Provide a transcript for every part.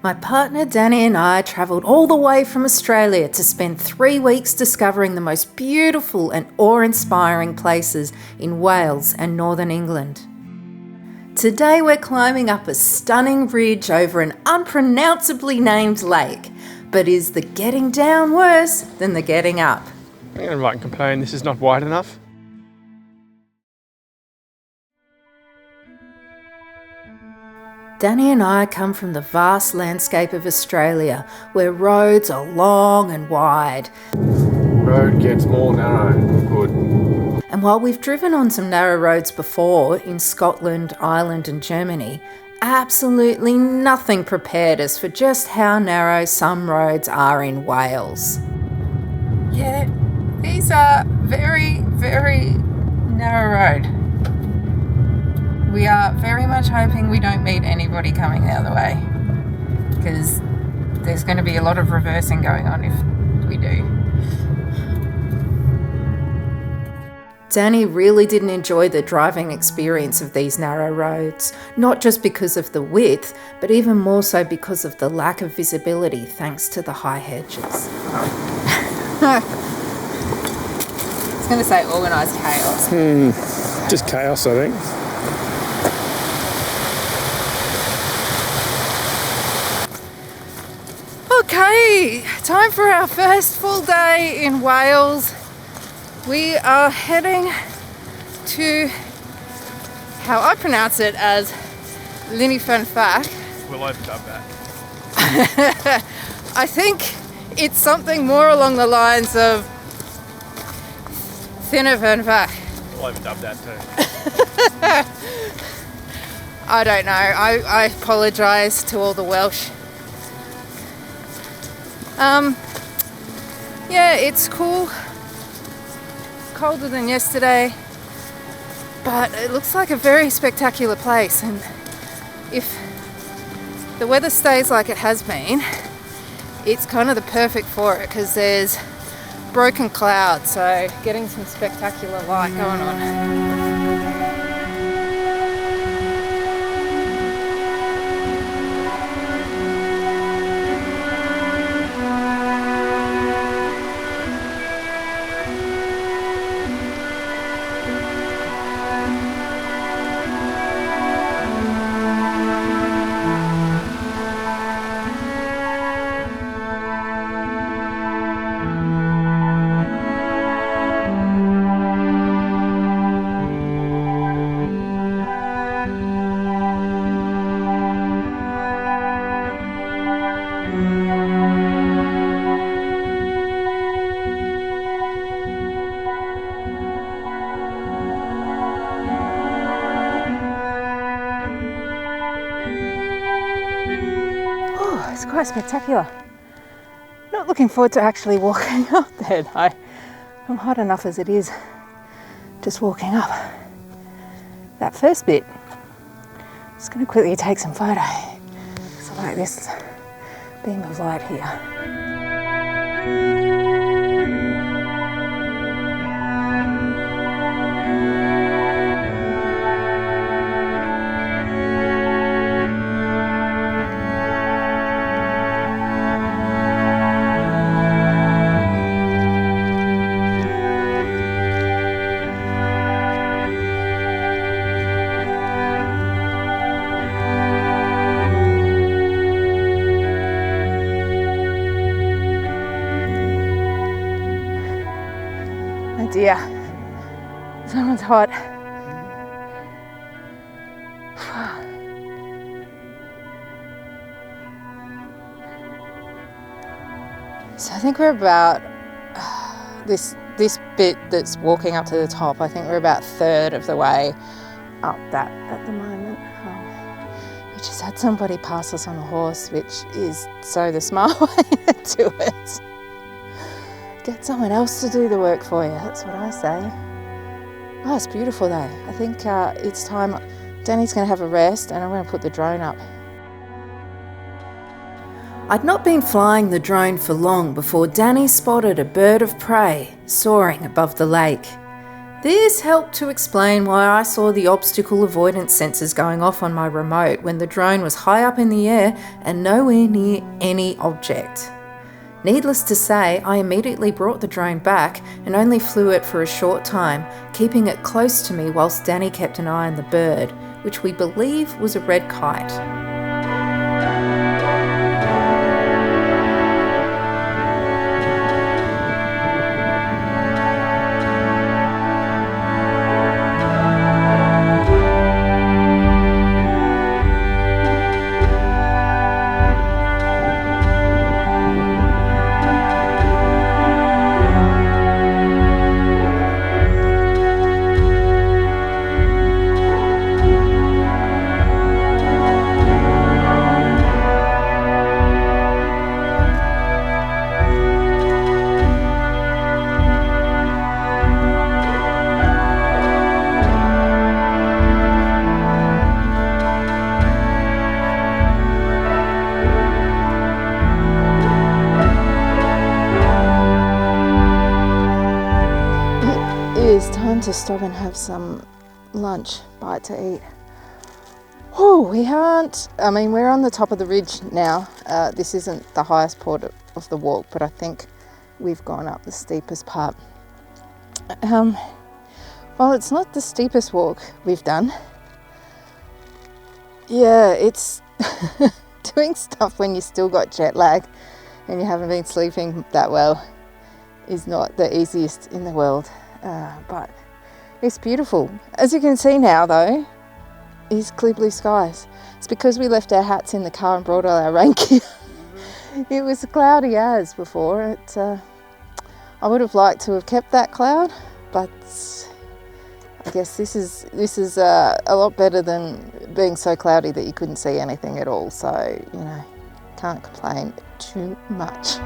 My partner Danny and I travelled all the way from Australia to spend 3 weeks discovering the most beautiful and awe-inspiring places in Wales and northern England. Today we're climbing up a stunning ridge over an unpronounceably named lake, but is the getting down worse than the getting up? I'm going to write and complain this is not wide enough. Danny and I come from the vast landscape of Australia, where roads are long and wide. Road gets more narrow. Good. And while we've driven on some narrow roads before in Scotland, Ireland and Germany, absolutely nothing prepared us for just how narrow some roads are in Wales. Yeah, these are very, very narrow road. We are very much hoping we don't meet anybody coming the other way, because there's going to be a lot of reversing going on if we do. Danny really didn't enjoy the driving experience of these narrow roads, not just because of the width, but even more so because of the lack of visibility thanks to the high hedges. I was going to say organised chaos. Just chaos, I think. Okay, time for our first full day in Wales. We are heading to, how I pronounce it as Llynfynfach. We'll overdub that. I think it's something more along the lines of Llynfynfach. We'll overdub that too. I don't know. I apologise to all the Welsh. Yeah, it's cool. Colder than yesterday, but it looks like a very spectacular place, and if the weather stays like it has been, it's kind of the perfect for it because there's broken clouds, so getting some spectacular light going on. It's quite spectacular. Not looking forward to actually walking up there though. I'm hot enough as it is just walking up. That first bit, just going to quickly take some photo. So like this beam of light here. Dear, someone's hot. So I think we're about this bit that's walking up to the top. I think we're about a third of the way up that at the moment. We just had somebody pass us on a horse, which is so the smart way to do it. Get someone else to do the work for you, that's what I say. Oh, it's beautiful though. I think it's time. Danny's going to have a rest and I'm going to put the drone up. I'd not been flying the drone for long before Danny spotted a bird of prey soaring above the lake. This helped to explain why I saw the obstacle avoidance sensors going off on my remote when the drone was high up in the air and nowhere near any object. Needless to say, I immediately brought the drone back and only flew it for a short time, keeping it close to me whilst Danny kept an eye on the bird, which we believe was a red kite. It's time to stop and have some lunch, bite to eat. Oh, we're on the top of the ridge now. This isn't the highest part of the walk, but I think we've gone up the steepest part. Well, it's not the steepest walk we've done. Yeah, it's doing stuff when you still got jet lag and you haven't been sleeping that well is not the easiest in the world. But it's beautiful. As you can see now though, is clear blue skies. It's because we left our hats in the car and brought all our rain gear. It was cloudy as before. I would have liked to have kept that cloud, but I guess this is a lot better than being so cloudy that you couldn't see anything at all. So, can't complain too much.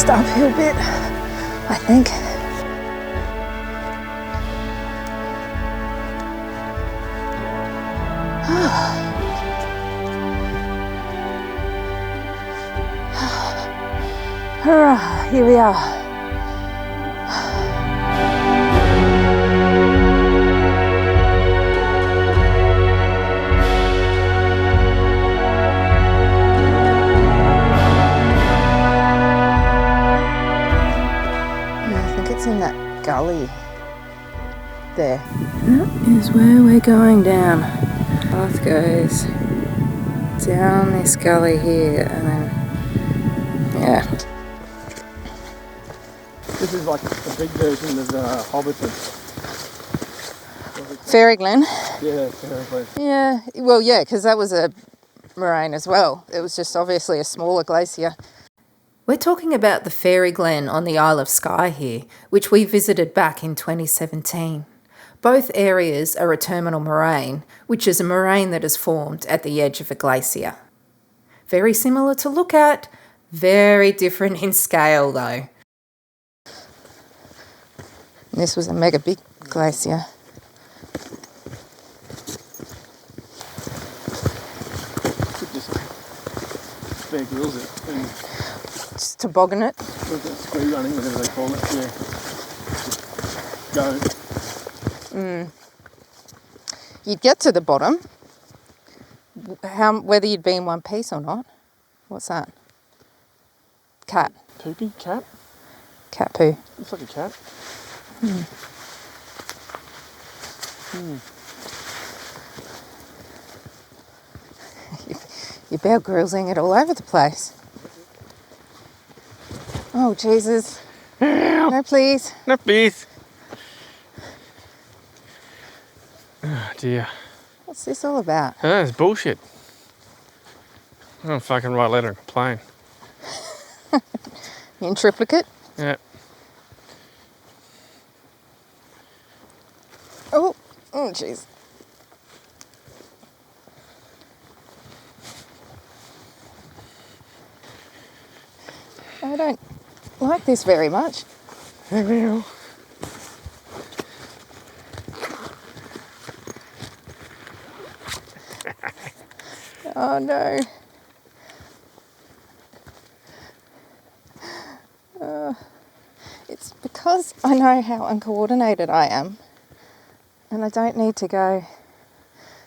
Uphill bit, I think. Hurrah, here we are. In that gully there. That is where we're going down. Path goes down this gully here and then, This is like a big version of Hobbiton. Fairy Glen. Yeah, Fairy Glen. Yeah, well, yeah, because that was a moraine as well. It was just obviously a smaller glacier. We're talking about the Fairy Glen on the Isle of Skye here, which we visited back in 2017. Both areas are a terminal moraine, which is a moraine that is formed at the edge of a glacier. Very similar to look at, very different in scale though. This was a mega big glacier. Could just Bear Grylls it and Just toboggan it. with that scree running, whatever they call it, yeah. Just go. You'd get to the bottom, whether you'd be in one piece or not. What's that? Cat. Poopy? Cat? Cat poo. Looks like a cat. You're Bear Grylls-ing it all over the place. Oh, Jesus. Ow! now. No, please. No, please. Oh, dear. What's this all about? Oh, it's bullshit. I don't fucking write a letter and complain. In triplicate? Yeah. Oh, jeez. I don't like this very much. Meow. Oh no. It's because I know how uncoordinated I am, and I don't need to go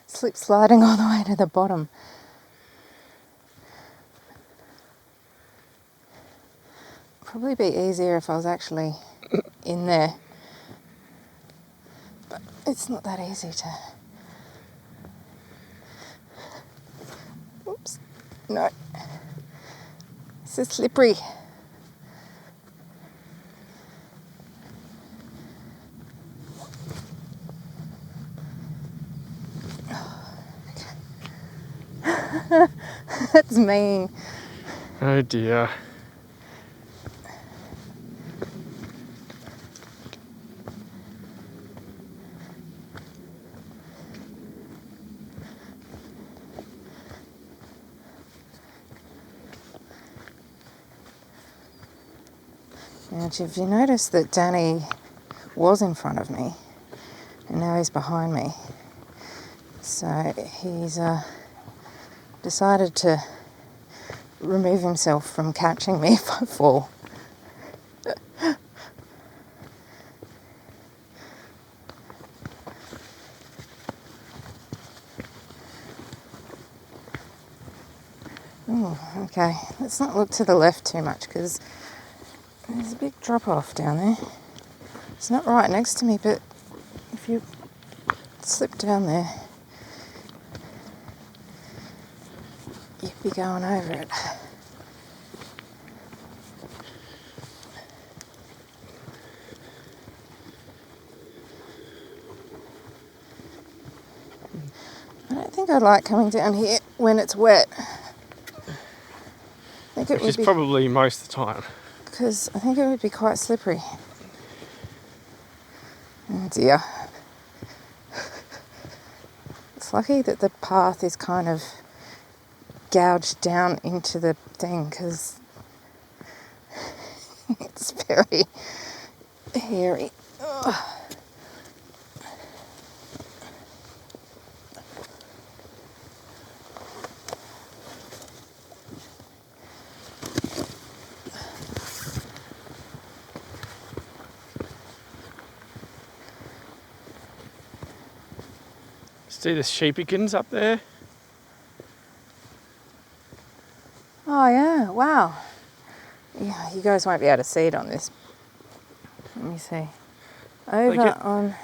slip sliding all the way to the bottom. Probably be easier if I was actually in there, but it's not that easy to. Oops, no, this is slippery. That's mean. Oh dear. Now, if you notice that Danny was in front of me, and now he's behind me, so he's decided to remove himself from catching me if I fall. Oh, okay. Let's not look to the left too much because there's a big drop off down there. It's not right next to me, but if you slip down there, you'd be going over it. I don't think I'd like coming down here when it's wet. I think it Which would is be, probably most of the time. because I think it would be quite slippery. Oh dear. It's lucky that the path is kind of gouged down into the thing because it's very hairy. Ugh. See the sheepykins up there? Oh yeah, wow. Yeah, you guys won't be able to see it on this. Let me see. Over on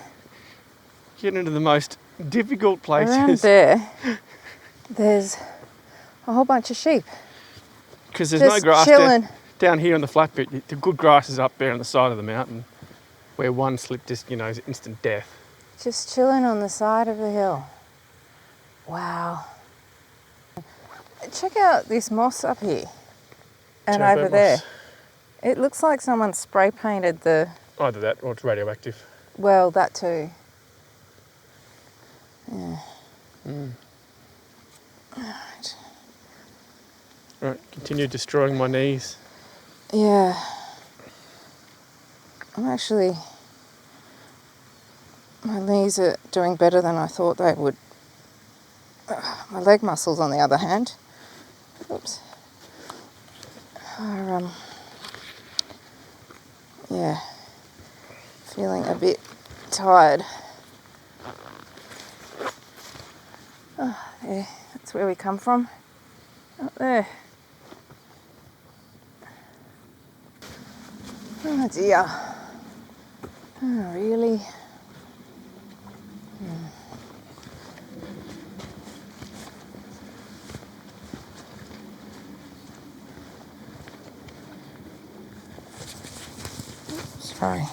Getting into the most difficult around places. there, there's a whole bunch of sheep. Because there's no Just grass chilling. down here on the flat bit. The good grass is up there on the side of the mountain where one slip just, is instant death. Just chilling on the side of the hill. Wow. Check out this moss up here and Turbo over there. moss. It looks like someone spray painted the, Either that or it's radioactive. well, that too. Yeah. Right. Right, continue destroying my knees. Yeah. My knees are doing better than I thought they would. My leg muscles, on the other hand, oops, are, yeah, feeling a bit tired. Oh, there, that's where we come from, up there. Oh dear. Oh, really? Sorry.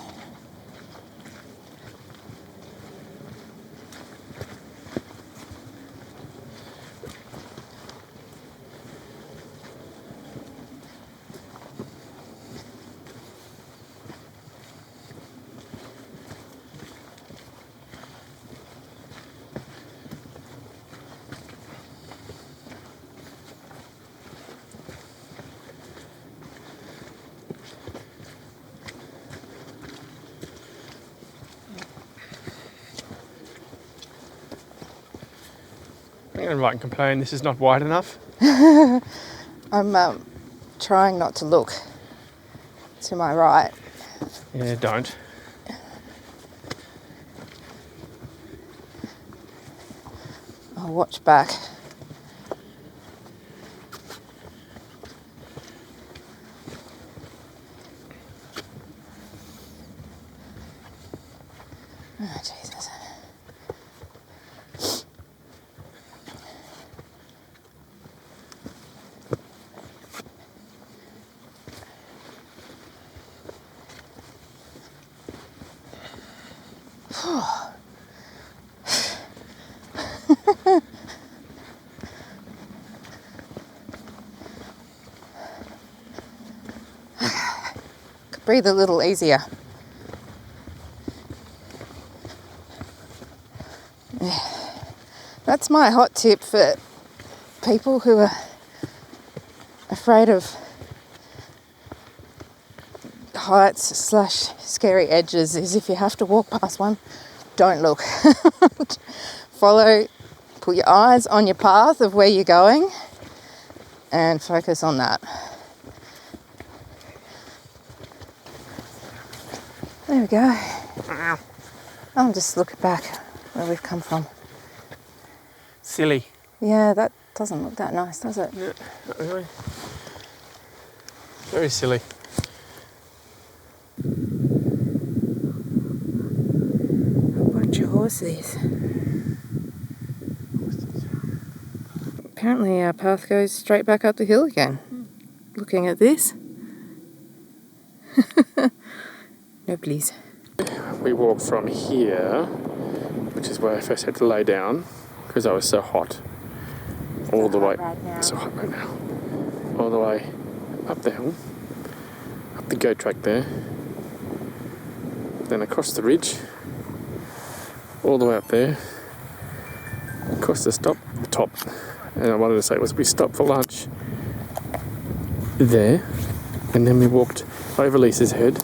I'm going to write and complain this is not wide enough. I'm trying not to look to my right. Yeah, don't. I'll watch back. Oh, Jesus. Could breathe a little easier. Yeah. That's my hot tip for people who are afraid of heights / scary edges, is if you have to walk past one, don't look. Follow, put your eyes on your path of where you're going and focus on that. There we go. I'm just looking back where we've come from. Silly. Yeah, that doesn't look that nice, does it? Yeah, not really. Very silly. A bunch of horses. Apparently our path goes straight back up the hill again. Looking at this. No, please. We walked from here, which is where I first had to lay down because I was so hot, all the way. It's so hot right now. All the way up the hill, up the goat track there, then across the ridge, all the way up there, across the top. And I wanted to say was we stopped for lunch there, and then we walked over Lisa's head.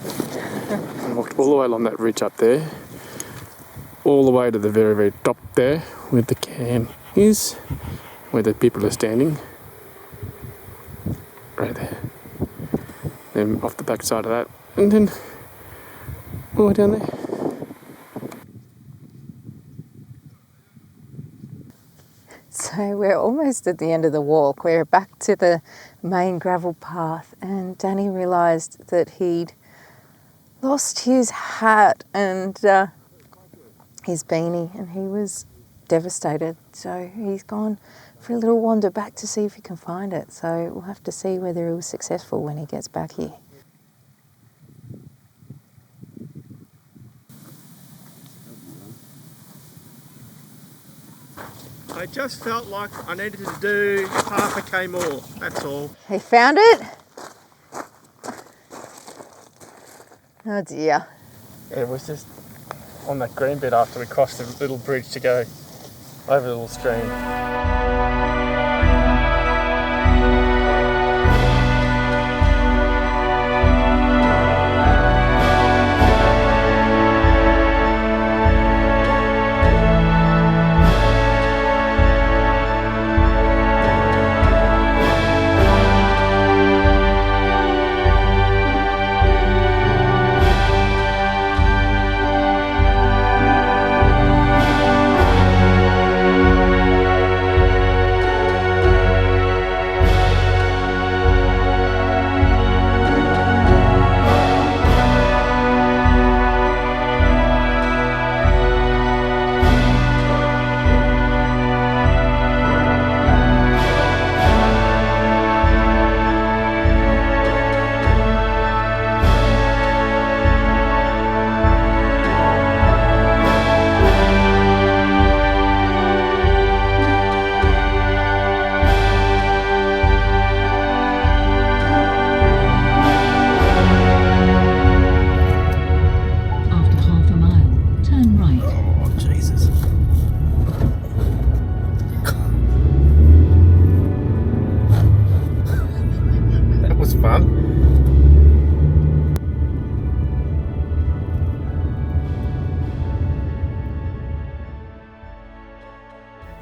And walked all the way along that ridge up there, all the way to the very, very top there, where the camp is, where the people are standing. Right there. Then off the back side of that, and then all the way down there. So we're almost at the end of the walk. We're back to the main gravel path, and Danny realised that he'd lost his hat and his beanie, and he was devastated. So he's gone for a little wander back to see if he can find it. So we'll have to see whether he was successful when he gets back here. I just felt like I needed to do half a K more, that's all. He found it? Oh dear. It was just on that green bit after we crossed the little bridge to go over the little stream.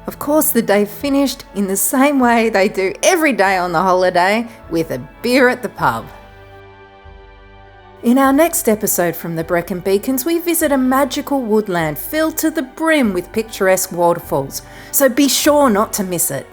Of course, the day finished in the same way they do every day on the holiday, with a beer at the pub. In our next episode from the Brecon Beacons, we visit a magical woodland filled to the brim with picturesque waterfalls, so be sure not to miss it.